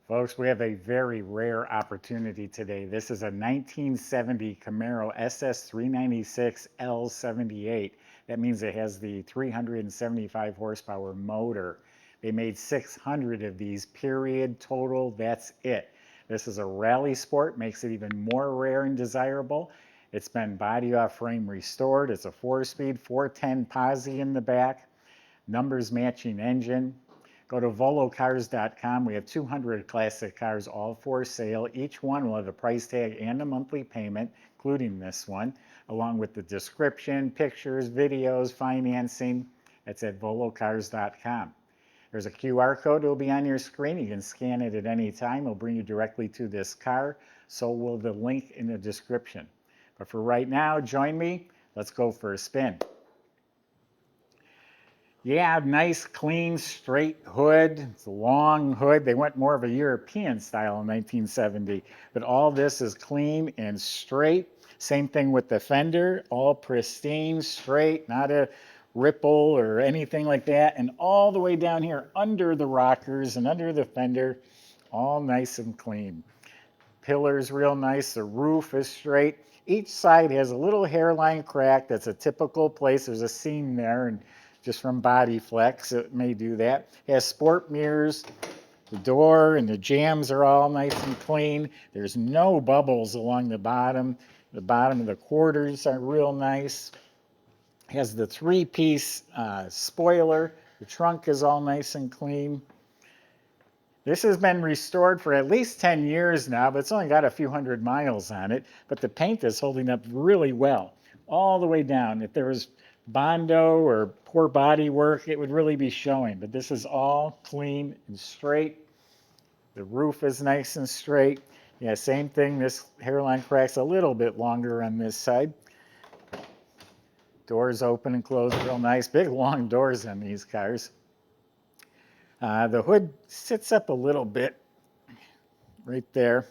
Folks, we have a very rare opportunity today. This is a 1970 Camaro SS396 L78. That means it has the 375 horsepower motor. They made 600 of these, period, total, that's it. This is a rally sport, makes it even more rare and desirable. It's been body off frame restored. It's a 4-speed, 410 posi in the back, numbers matching engine. Go to volocars.com. We have 200 classic cars, all for sale. Each one will have a price tag and a monthly payment, including this one, along with the description, pictures, videos, financing. That's at volocars.com. There's a QR code that will be on your screen. You can scan it at any time. It'll bring you directly to this car. So will the link in the description. But for right now, join me. Let's go for a spin. Yeah, nice, clean, straight hood. It's a long hood. They went more of a European style in 1970. But all this is clean and straight. Same thing with the fender. All pristine, straight, not a ripple or anything like that. And all the way down here under the rockers and under the fender, all nice and clean. Pillars real nice. The roof is straight. Each side has a little hairline crack. That's a typical place. There's a seam there, and just from body flex, it may do that. It has sport mirrors. The door and the jambs are all nice and clean. There's no bubbles along the bottom. The bottom of the quarters are real nice. It has the 3-piece spoiler. The trunk is all nice and clean. This has been restored for at least 10 years now, but it's only got a few hundred miles on it. But the paint is holding up really well, all the way down. If there was Bondo or poor body work, it would really be showing. But this is all clean and straight. The roof is nice and straight. Yeah, same thing. This hairline crack's a little bit longer on this side. Doors open and close real nice. Big, long doors on these cars. The hood sits up a little bit right there.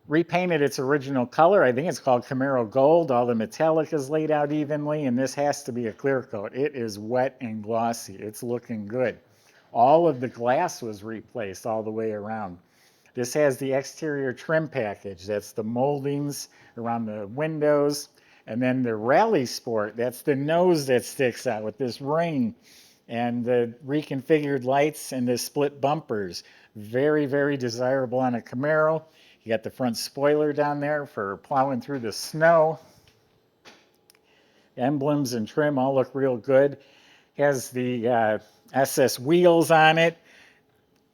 Repainted its original color. I think it's called Camaro Gold. All the metallic is laid out evenly, and this has to be a clear coat. It is wet and glossy. It's looking good. All of the glass was replaced all the way around. This has the exterior trim package. That's the moldings around the windows. And then the Rally Sport, that's the nose that sticks out with this ring. And the reconfigured lights and the split bumpers. Very, very desirable on a Camaro. You got the front spoiler down there for plowing through the snow. Emblems and trim all look real good. Has the SS wheels on it.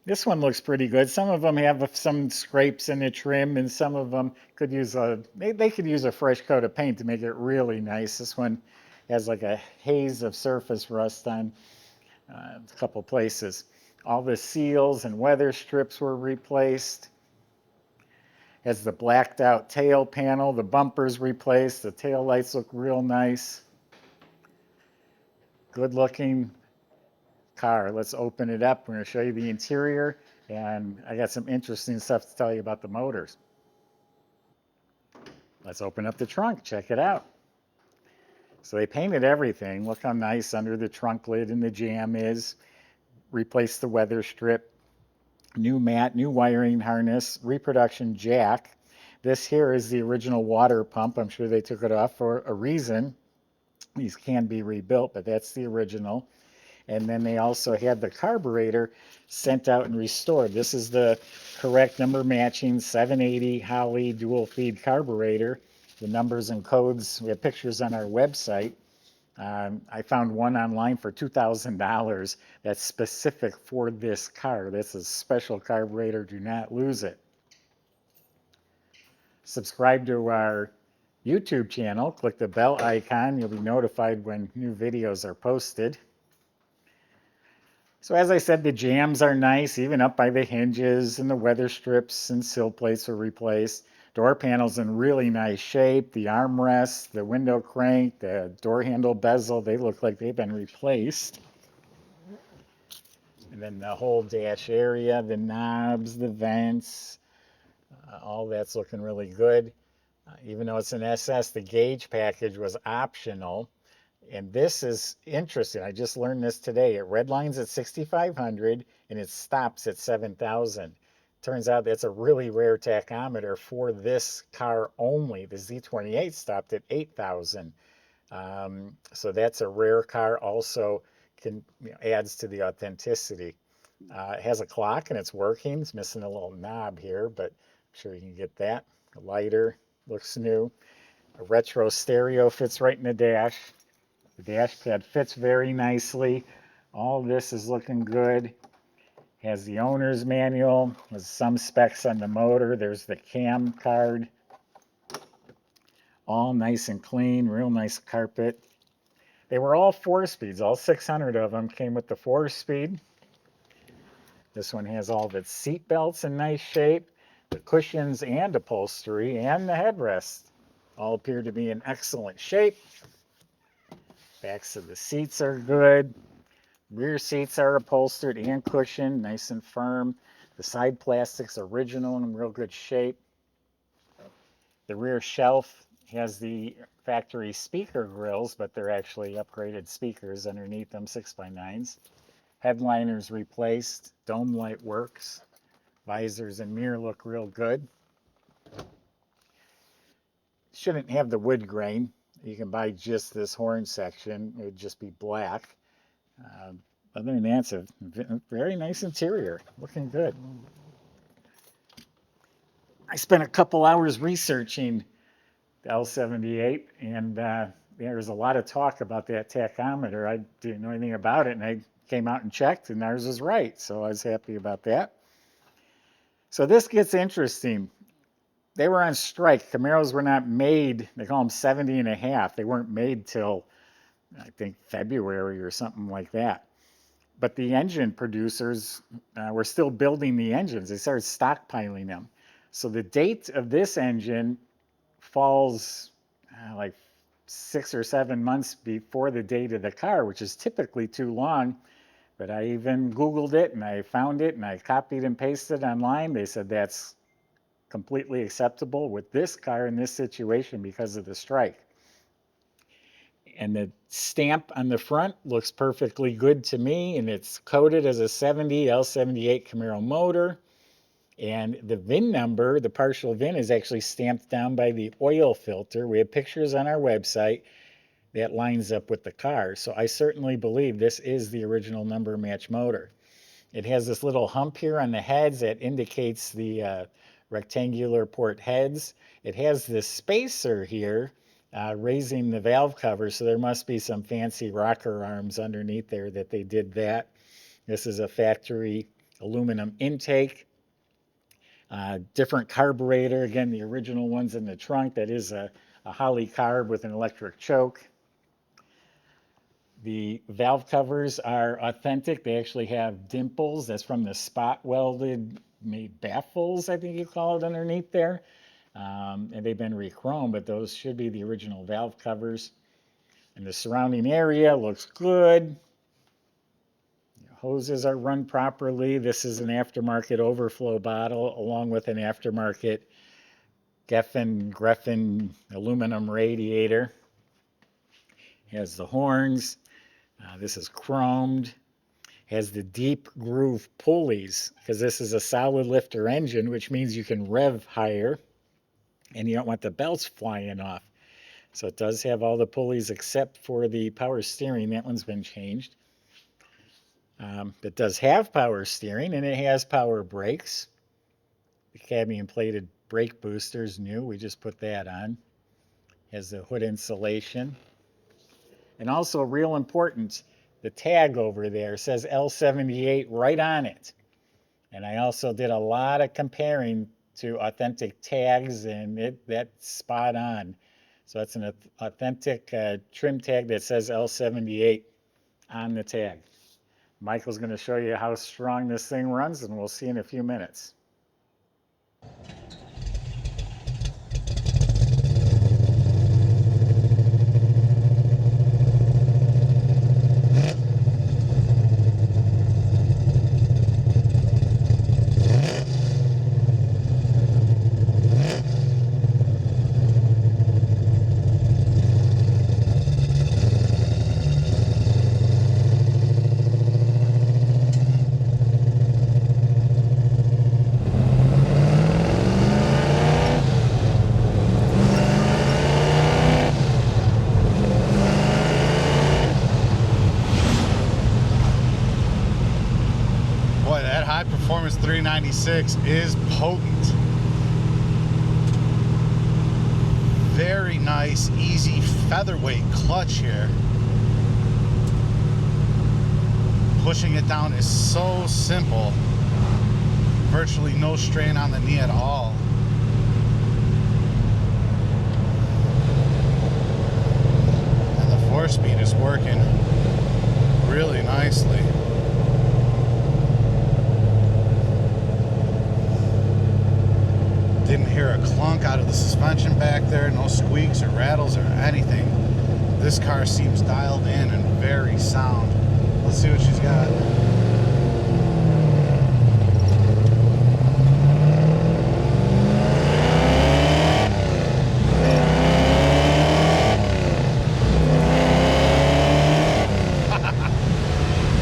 This one looks pretty good. Some of them have some scrapes in the trim, and some of them could use they could use a fresh coat of paint to make it really nice. This one has like a haze of surface rust on a couple places. All the seals and weather strips were replaced. Has the blacked out tail panel, the bumpers replaced, the tail lights look real nice. Good looking car. Let's open it up. We're going to show you the interior, and I got some interesting stuff to tell you about the motors. Let's open up the trunk, check it out. So they painted everything. Look how nice under the trunk lid and the jam is. Replaced the weather strip. New mat, new wiring harness, reproduction jack. This here is the original water pump. I'm sure they took it off for a reason. These can be rebuilt, but that's the original. And then they also had the carburetor sent out and restored. This is the correct number matching 780 Holley dual feed carburetor. The numbers and codes, we have pictures on our website. I found one online for $2,000 that's specific for this car. This is a special carburetor. Do not lose it. Subscribe to our YouTube channel. Click the bell icon. You'll be notified when new videos are posted. So as I said, the jambs are nice, even up by the hinges, and the weather strips and sill plates are replaced. Door panels in really nice shape. The armrest, the window crank, the door handle bezel, they look like they've been replaced. And then the whole dash area, the knobs, the vents, all that's looking really good. Even though it's an SS, the gauge package was optional. And this is interesting. I just learned this today. It redlines at 6,500 and it stops at 7,000. turns out that's a really rare tachometer for this car only. The Z28 stopped at 8,000. So that's a rare car, also adds to the authenticity. It has a clock and it's working. It's missing a little knob here, but I'm sure you can get that. A lighter, looks new. A retro stereo fits right in the dash. The dash pad fits very nicely. All this is looking good. Has the owner's manual, has some specs on the motor. There's the cam card. All nice and clean, real nice carpet. They were all 4-speeds. All 600 of them came with the 4-speed. This one has all of its seat belts in nice shape. The cushions and upholstery and the headrest all appear to be in excellent shape. Backs of the seats are good. Rear seats are upholstered and cushioned, nice and firm. The side plastic's original and in real good shape. The rear shelf has the factory speaker grills, but they're actually upgraded speakers underneath them, 6x9s. Headliners replaced, dome light works. Visors and mirror look real good. Shouldn't have the wood grain. You can buy just this horn section. It would just be black. Other than that, it's a very nice interior. Looking good. I spent a couple hours researching the L78, and there was a lot of talk about that tachometer. I didn't know anything about it, and I came out and checked, and ours was right, so I was happy about that. So this gets interesting. They were on strike. Camaros were not made, they call them 70 and a half. They weren't made till, I think, February or something like that. But the engine producers were still building the engines. They started stockpiling them. So the date of this engine falls like 6 or 7 months before the date of the car, which is typically too long. But I even Googled it and I found it and I copied and pasted online. They said that's completely acceptable with this car in this situation because of the strike. And the stamp on the front looks perfectly good to me, and it's coded as a 70 L78 Camaro motor. And the VIN number, the partial VIN, is actually stamped down by the oil filter. We have pictures on our website that lines up with the car. So I certainly believe this is the original number match motor. It has this little hump here on the heads that indicates the rectangular port heads. It has this spacer here raising the valve cover, so there must be some fancy rocker arms underneath there that they did that. This is a factory aluminum intake. Different carburetor, again, the original one's in the trunk. That is a Holley carb with an electric choke. The valve covers are authentic. They actually have dimples. That's from the spot welded made baffles, I think you call it, underneath there. And they've been re-chromed, but those should be the original valve covers. And the surrounding area looks good. Hoses are run properly. This is an aftermarket overflow bottle along with an aftermarket Geffen aluminum radiator. Has the horns. This is chromed. Has the deep groove pulleys because this is a solid lifter engine, which means you can rev higher and you don't want the belts flying off. So it does have all the pulleys except for the power steering. That one's been changed. It does have power steering and it has power brakes. The cadmium plated brake booster is new. We just put that on. Has the hood insulation. And also real important, the tag over there says L78 right on it. And I also did a lot of comparing to authentic tags, and that's spot on. So that's an authentic trim tag that says L78 on the tag. Michael's going to show you how strong this thing runs, and we'll see in a few minutes. That high performance 396 is potent. Very nice, easy featherweight clutch here. Pushing it down is so simple. Virtually no strain on the knee at all. And the 4-speed is working really nicely. Didn't hear a clunk out of the suspension back there, no squeaks or rattles or anything. This car seems dialed in and very sound. Let's see what she's got.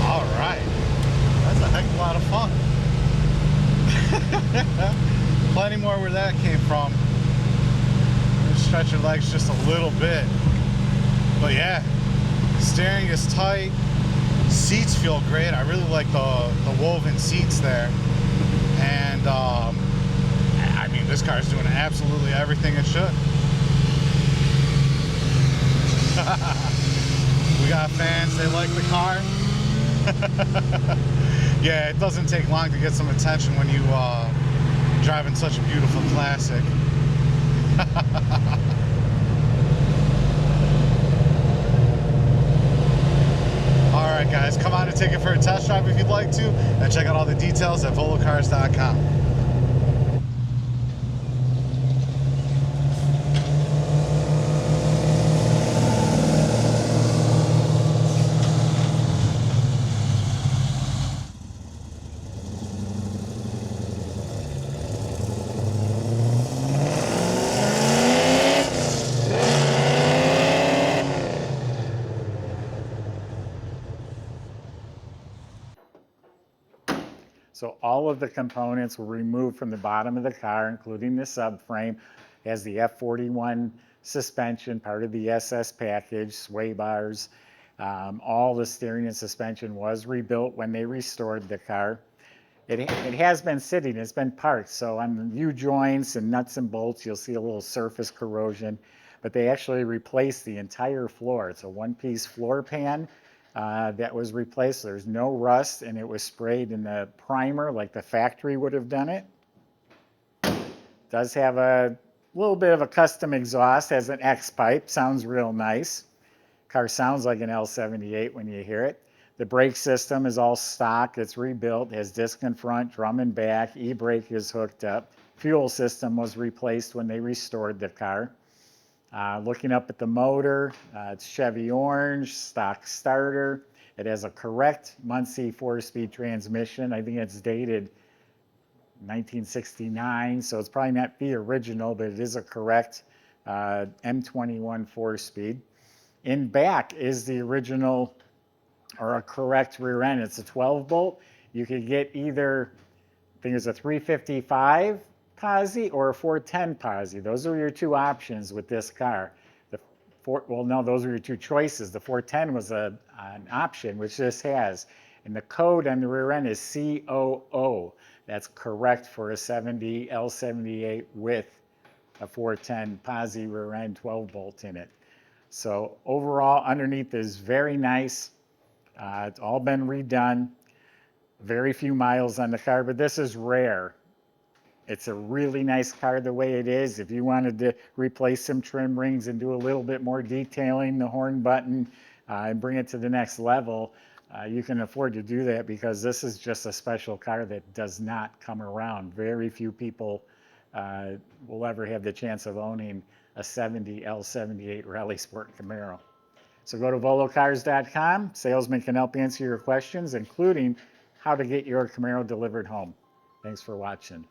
All right, that's a heck of a lot of fun. Plenty more where that came from. Just stretch your legs just a little bit. But yeah, steering is tight. Seats feel great. I really like the woven seats there. And I mean, this car is doing absolutely everything it should. We got fans, they like the car. Yeah, it doesn't take long to get some attention when you driving such a beautiful classic. Alright guys, come on and take it for a test drive if you'd like to, and check out all the details at volocars.com. So all of the components were removed from the bottom of the car, including the subframe. It has the F41 suspension, part of the SS package, sway bars. All the steering and suspension was rebuilt when they restored the car. It has been sitting, it's been parked, so on the U-joints and nuts and bolts, you'll see a little surface corrosion, but they actually replaced the entire floor. It's a one-piece floor pan that was replaced. There's no rust, and it was sprayed in the primer like the factory would have done it. Does have a little bit of a custom exhaust, has an X pipe, sounds real nice. Car sounds like an L78 when you hear it. The brake system is all stock, it's rebuilt, has disc in front, drum in back, e-brake is hooked up. Fuel system was replaced when they restored the car. Looking up at the motor, it's Chevy orange, stock starter. It has a correct Muncie 4-speed transmission. I think it's dated 1969, so it's probably not the original, but it is a correct M21 4-speed. In back is the original or a correct rear end. It's a 12-bolt. You could get either, I think it's a 355 posi or a 410 posi. Those are your two options with this car. Well, no, those are your two choices. The 410 was an option, which this has. And the code on the rear end is COO. That's correct for a L78 with a 410 posi rear end 12-bolt in it. So overall, underneath is very nice. It's all been redone. Very few miles on the car, but this is rare. It's a really nice car the way it is. If you wanted to replace some trim rings and do a little bit more detailing, the horn button, and bring it to the next level, you can afford to do that because this is just a special car that does not come around. Very few people will ever have the chance of owning a L78 Rally Sport Camaro. So go to volocars.com. Salesmen can help answer your questions, including how to get your Camaro delivered home. Thanks for watching.